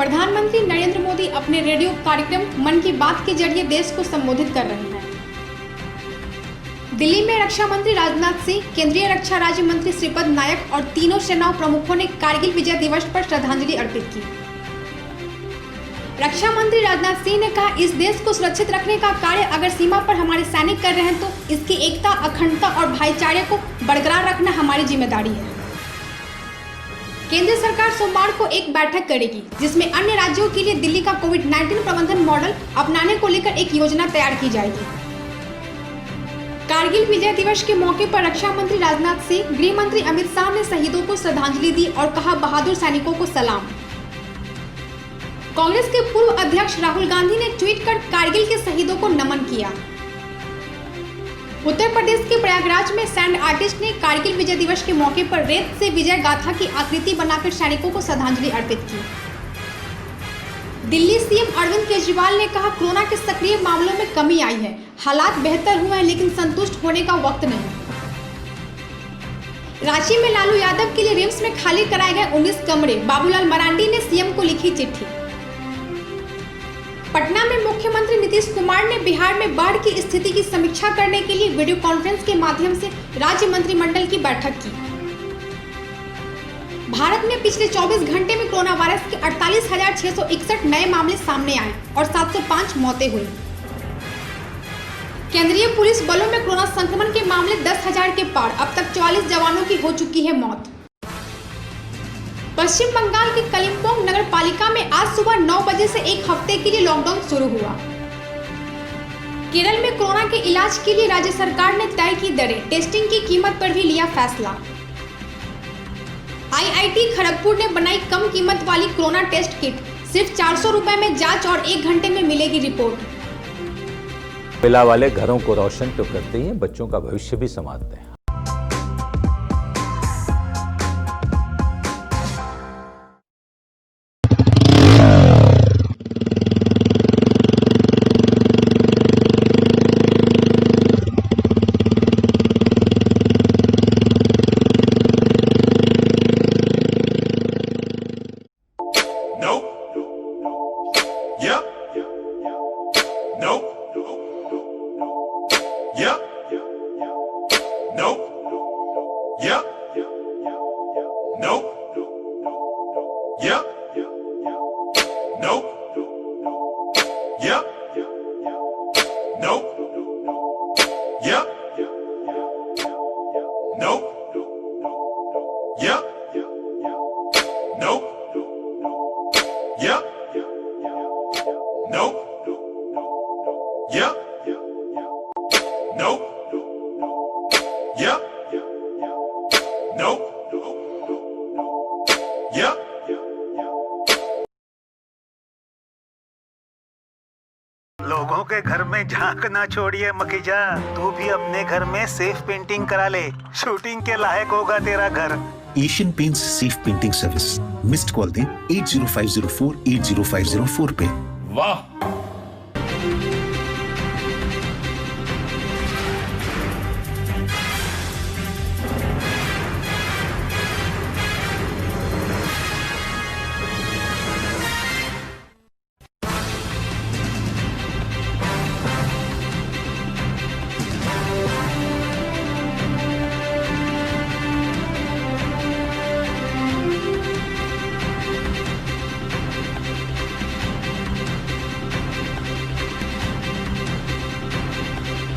प्रधानमंत्री नरेंद्र मोदी अपने रेडियो कार्यक्रम मन की बात के जरिए देश को संबोधित कर रहे हैं। दिल्ली में रक्षा मंत्री राजनाथ सिंह, केंद्रीय रक्षा राज्य मंत्री श्रीपद नायक और तीनों सेनाओं प्रमुखों ने कारगिल विजय दिवस पर श्रद्धांजलि अर्पित की। रक्षा मंत्री राजनाथ सिंह ने कहा, इस देश को सुरक्षित रखने का कार्य अगर सीमा पर हमारे सैनिक कर रहे हैं तो इसकी एकता, अखंडता और भाईचारे को बरकरार रखना हमारी जिम्मेदारी है। केंद्र सरकार सोमवार को एक बैठक करेगी जिसमें अन्य राज्यों के लिए दिल्ली का कोविड-19 प्रबंधन मॉडल अपनाने को लेकर एक योजना तैयार की जाएगी। कारगिल विजय दिवस के मौके पर रक्षा मंत्री राजनाथ सिंह, गृह मंत्री अमित शाह ने शहीदों को श्रद्धांजलि दी और कहा, बहादुर सैनिकों को सलाम। कांग्रेस के पूर्व अध्यक्ष राहुल गांधी ने ट्वीट कर कारगिल के शहीदों को नमन किया। उत्तर प्रदेश के प्रयागराज में सैंड आर्टिस्ट ने कारगिल विजय दिवस के मौके पर रेत से विजय गाथा की आकृति बनाकर सैनिकों को श्रद्धांजलि अर्पित की। दिल्ली सीएम अरविंद केजरीवाल ने कहा, कोरोना के सक्रिय मामलों में कमी आई है, हालात बेहतर हुए हैं लेकिन संतुष्ट होने का वक्त नहीं। रांची में लालू यादव के लिए रिम्स में खाली कराए गए 19 कमरे, बाबूलाल मरांडी ने सीएम को लिखी चिट्ठी। पटना में मुख्यमंत्री नीतीश कुमार ने बिहार में बाढ़ की स्थिति की समीक्षा करने के लिए वीडियो कॉन्फ्रेंस के माध्यम से राज्य मंत्रिमंडल की बैठक की। भारत में पिछले 24 घंटे में कोरोना वायरस के 48,661 नए मामले सामने आए और 705 मौतें हुई। केंद्रीय पुलिस बलों में कोरोना संक्रमण के मामले 10,000 के पार, अब तक 44 जवानों की हो चुकी है मौत। पश्चिम बंगाल के कलिम्पोंग नगर पालिका में आज सुबह 9 बजे से एक हफ्ते के लिए लॉकडाउन शुरू हुआ। केरल में कोरोना के इलाज के लिए राज्य सरकार ने तय की दरें, टेस्टिंग की कीमत पर भी लिया फैसला। आईआईटी खड़गपुर ने बनाई कम कीमत वाली कोरोना टेस्ट किट, सिर्फ 400 रुपए में जांच और 1 घंटे में मिलेगी रिपोर्ट। पिला वाले घरों को रोशन तो करते ही हैं, बच्चों का भविष्य भी संवारते हैं। लोगों के घर में झांक ना छोड़िए मखीजा, तू भी अपने घर में सेफ पेंटिंग करा ले, शूटिंग के लायक होगा तेरा घर। Asian paints safe painting service, missed call दें 80504 80504 पे। वाह।